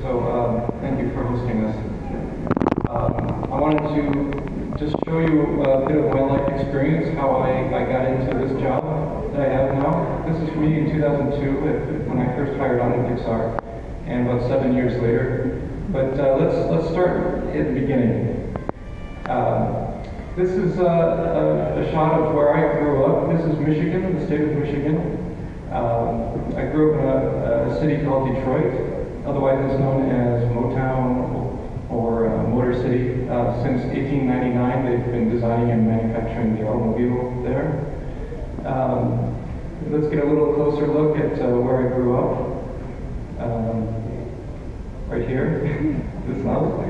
Thank you for hosting us. I wanted to just show you a bit of my life experience, how I got into this job that I have now. This is me in 2002 when I first hired on in Pixar, and about 7 years later. But let's start at the beginning. This is a shot of where I grew up. This is Michigan, the state of Michigan. I grew up in a city called Detroit. Otherwise it's known as Motown or Motor City. Since 1899, they've been designing and manufacturing the automobile there. Let's get a little closer look at where I grew up. Right here, this house.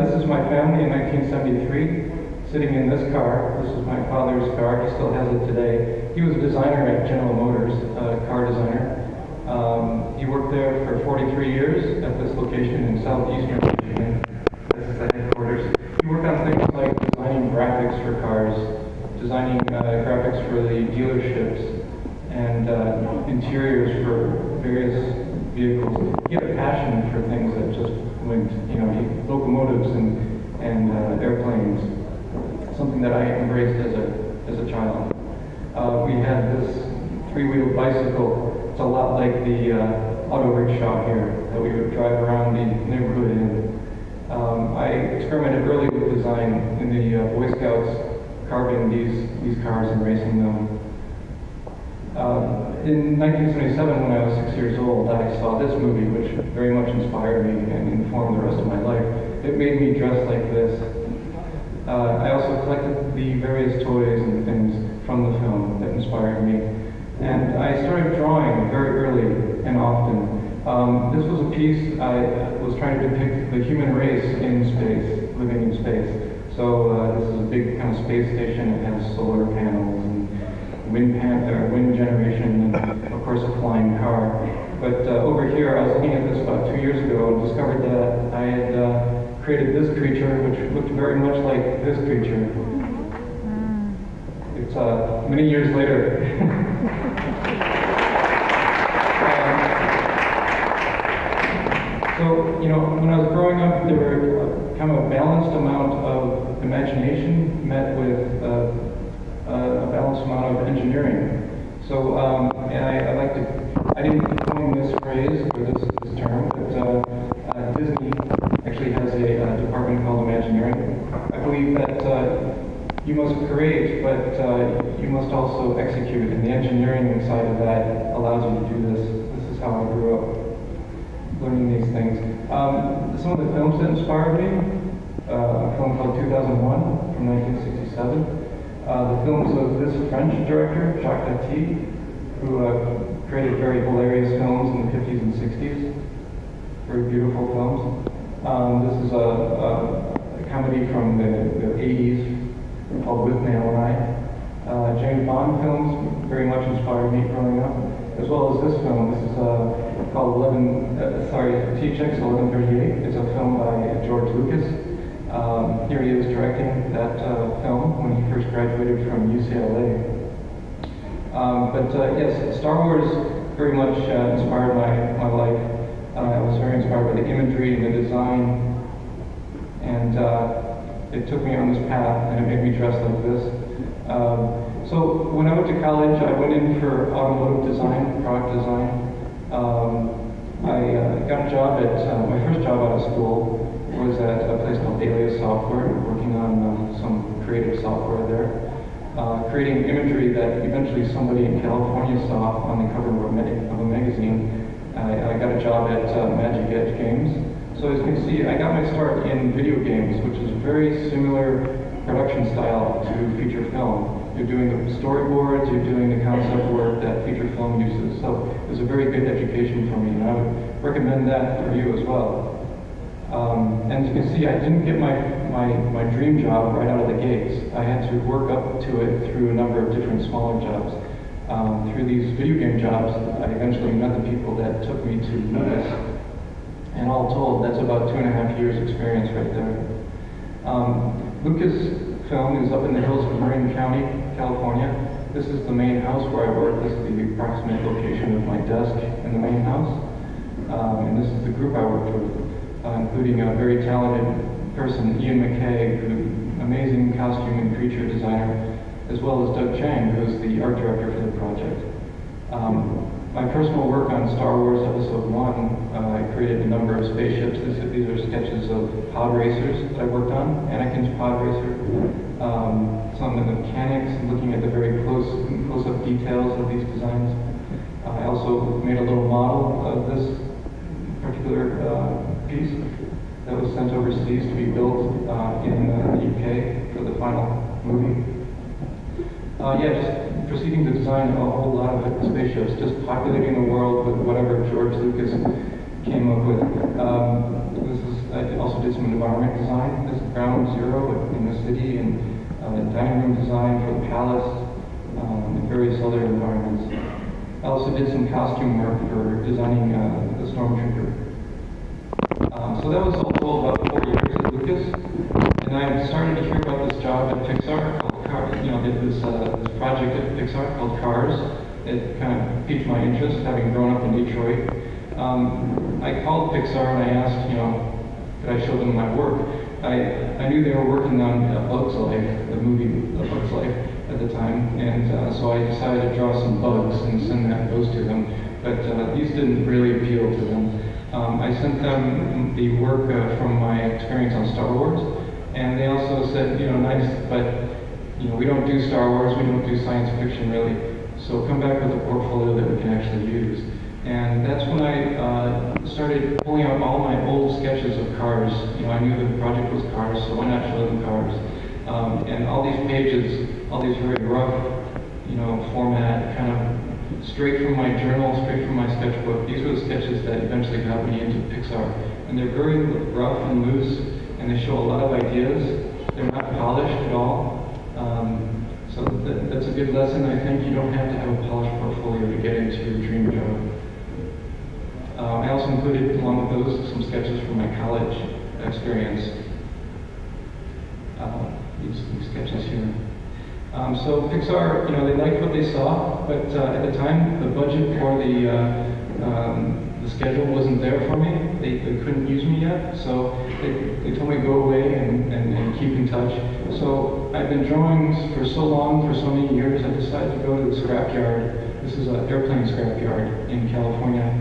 This is my family in 1973, sitting in this car. This is my father's car. He still has it today. He was a designer at General Motors, a car designer. He worked there for 43 years at this location in southeastern Michigan. This is the headquarters. He worked on things like designing graphics for cars, designing graphics for the dealerships, and interiors for various vehicles. He had a passion for things that just went, locomotives and airplanes. Something that I embraced as a child. We had this three-wheeled bicycle. It's a lot like the auto rickshaw here that we would drive around the neighborhood in. I experimented early with design in the Boy Scouts, carving these cars and racing them. In 1977, when I was 6 years old, I saw this movie, which very much inspired me and informed the rest of my life. It made me dress like this. I also collected the various toys and things from the film that inspired me. And I started drawing very early and often. This was a piece I was trying to depict the human race in space, living in space. So this is a big kind of space station. It has solar panels and wind generation, and of course a flying car. But over here, I was looking at this about 2 years ago and discovered that I had created this creature, which looked very much like this creature. It's many years later. So, when I was growing up, there were kind of a balanced amount of imagination met with a balanced amount of engineering. So, and I didn't coin this phrase or this term, but Disney actually has a department called Imagineering. I believe that you must create, but you must also execute, and the engineering side of that allows you to do this. This is how I grew up, learning these things. Some of the films that inspired me, a film called 2001 from 1967. The films of this French director, Jacques Tati, who created very hilarious films in the 50s and 60s. Very beautiful films. This is a comedy from the 80s called With Nail and I. James Bond films very much inspired me growing up, as well as this film. This is called THX 1138. It's a film by George Lucas. Here he is directing that film when he first graduated from UCLA. Yes, Star Wars very much inspired my life. I was very inspired by the imagery and the design, and it took me on this path, and it made me dress like this. So when I went to college, I went in for automotive design, product design. I got a job my first job out of school was at a place called Alias Software, working on some creative software there, creating imagery that eventually somebody in California saw on the cover of a magazine. I got a job at Magic Edge Games. So as you can see, I got my start in video games, which is very similar production style to feature film. You're doing the storyboards, you're doing the concept work that feature film uses. So it was a very good education for me, and I would recommend that for you as well. And as you can see, I didn't get my dream job right out of the gates. I had to work up to it through a number of different smaller jobs. Through these video game jobs, I eventually met the people that took me to this. And all told, that's about 2.5 years experience right there. Lucasfilm is up in the hills of Marin County, California. This is the main house where I work. This is the approximate location of my desk in the main house. and this is the group I worked with, including a very talented person, Ian McKay, who's amazing costume and creature designer, as well as Doug Chang, who's the art director for the project. My personal work on Star Wars Episode 1, I created a number of spaceships. These are sketches of pod racers that I worked on, Anakin's pod racer. Some of the mechanics, looking at the very close-up details of these designs. I also made a little model of this particular piece that was sent overseas to be built in the UK for the final movie. Yeah, just proceeding to design a whole lot of spaceships, just populating the world with whatever George Lucas came up with. I also did some environment design. This is Ground Zero in the city, and dining room design for the palace, and various other environments. I also did some costume work for designing the Stormtrooper. So that was all told about 4 years at Lucas, and I started to hear about this job at Pixar. Did this project at Pixar called Cars. It kind of piqued my interest, having grown up in Detroit. I called Pixar and I asked, could I show them my work? I knew they were working on Bug's Life, the movie Bug's Life at the time, and so I decided to draw some bugs and send those to them. But these didn't really appeal to them. I sent them the work from my experience on Star Wars, and they also said, nice, but we don't do Star Wars, we don't do science fiction really, so come back with a portfolio that we can actually use. And that's when I started pulling out all my old sketches of cars. I knew the project was cars, so why not show them cars? And all these pages, all these very rough, format, kind of straight from my journal, straight from my sketchbook. These were the sketches that eventually got me into Pixar. And they're very rough and loose, and they show a lot of ideas. They're not polished at all. So that's a good lesson. I think you don't have to have a polished portfolio to get into your dream job. I also included, along with those, some sketches from my college experience. These sketches here. So Pixar, they liked what they saw, but at the time, the budget for the schedule wasn't there for me. They couldn't use me yet, so they told me to go away and keep in touch. So I've been drawing for so long, for so many years, I decided to go to the scrapyard. This is an airplane scrapyard in California,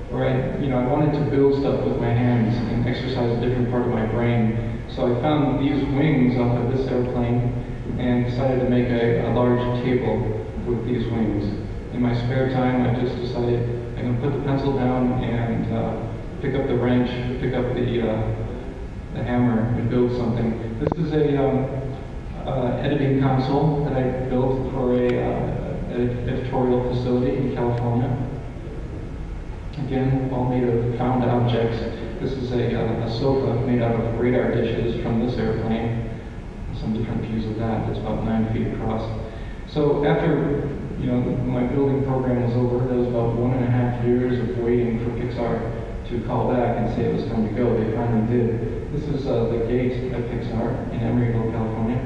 where I wanted to build stuff with my hands and exercise a different part of my brain. So I found these wings off of this airplane and decided to make a large table with these wings. In my spare time, I just decided I'm going to put the pencil down and pick up the wrench, pick up the hammer, and build something. This is a editing console that I built for a editorial facility in California. Again, all made of found objects. This is a sofa made out of radar dishes from this airplane. Some different views of that. It's about 9 feet across. So after my building program was over, there was about 1.5 years of waiting for Pixar to call back and say it was time to go. They finally did. This is the gate at Pixar in Emeryville, California.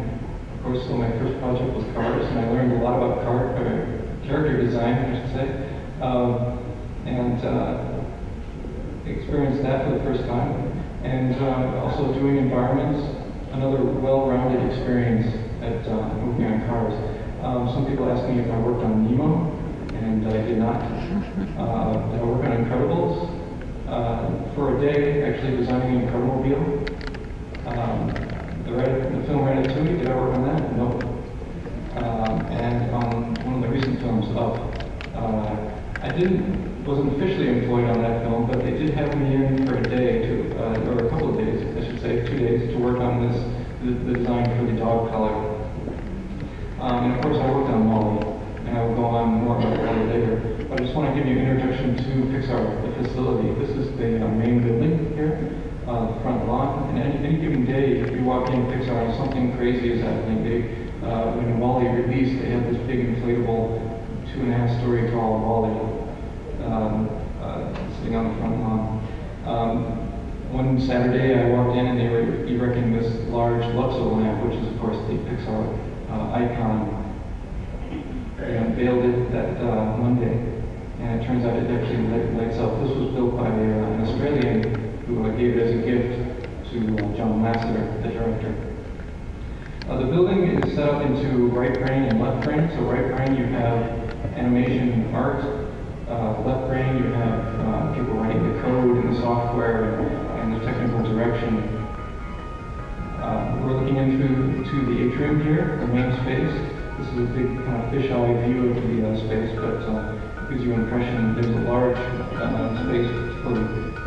Of course, so my first project was cars, and I learned a lot about character design, I should say, and experienced that for the first time. And also doing environments, another well-rounded experience at working on cars. Some people ask me if I worked on Nemo, and I did not. Did I work on Incredibles? For a day, actually designing an Incredimobile. The film Ratatouille, did I work on that? Nope. And on one of the recent films, Up. Wasn't officially employed on that film, but they did have me in for a day, or a couple of days, I should say, 2 days, to work on the design for the dog collar. And of course I worked on Wall-E, and I will go on more about that later. But I just want to give you an introduction to Pixar, the facility. This is the main building here, the front lawn. And any given day, if you walk in Pixar and something crazy is happening, when Wall-E released, they had this big inflatable 2.5-story tall Wall-E sitting on the front lawn. One Saturday I walked in and they were erecting this large Luxo lamp, which is of course the Pixar icon. They unveiled it that Monday, and it turns out it actually lights up. This was built by an Australian who gave it as a gift to John Lasseter, the director. The building is set up into right brain and left brain. So right brain you have animation and art. Left brain you have people writing the code and the software and the technical direction. We're looking into the atrium here, the main space. This is a big kind of fisheye view of the space, but it gives you an impression there's a large space for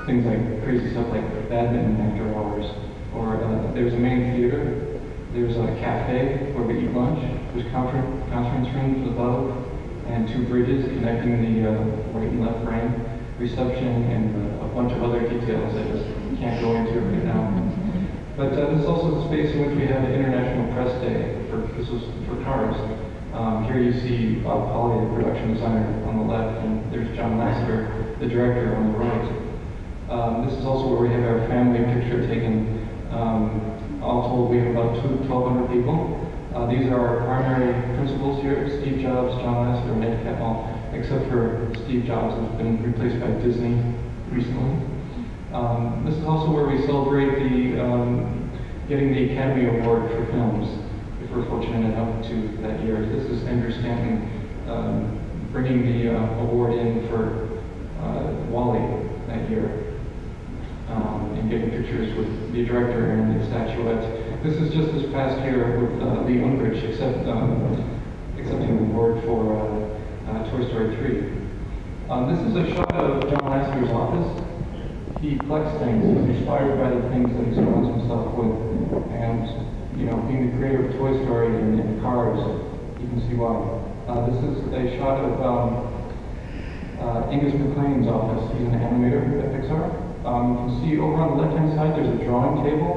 things like crazy stuff like badminton after hours. Or there's a main theater. There's a cafe where we eat lunch. There's conference rooms above, and two bridges connecting the right and left brain, reception, and a bunch of other details I just can't go into right now. But this is also the space in which we have an International Press Day. This was for cars. Here you see Bob Polly, the production designer, on the left, and there's John Lasseter, the director, on the right. This is also where we have our family picture taken. All told, we have about 1,200 people. These are our primary principals here: Steve Jobs, John Lasseter, and Ed Catmull, except for Steve Jobs, who's been replaced by Disney recently. This is also where we celebrate getting the Academy Award for films, if we're fortunate enough to that year. This is Andrew Stanton bringing the award in for Wall-E that year, and getting pictures with the director and the statuette. This is just this past year with Lee Unkrich accepting the award for Toy Story 3. This is a shot of John Lasseter's office. He collects things. He's inspired by the things that he surrounds himself with. And, you know, being the creator of Toy Story and Cars, you can see why. This is a shot of Angus McLean's office. He's an animator at Pixar. You can see over on the left-hand side, there's a drawing table.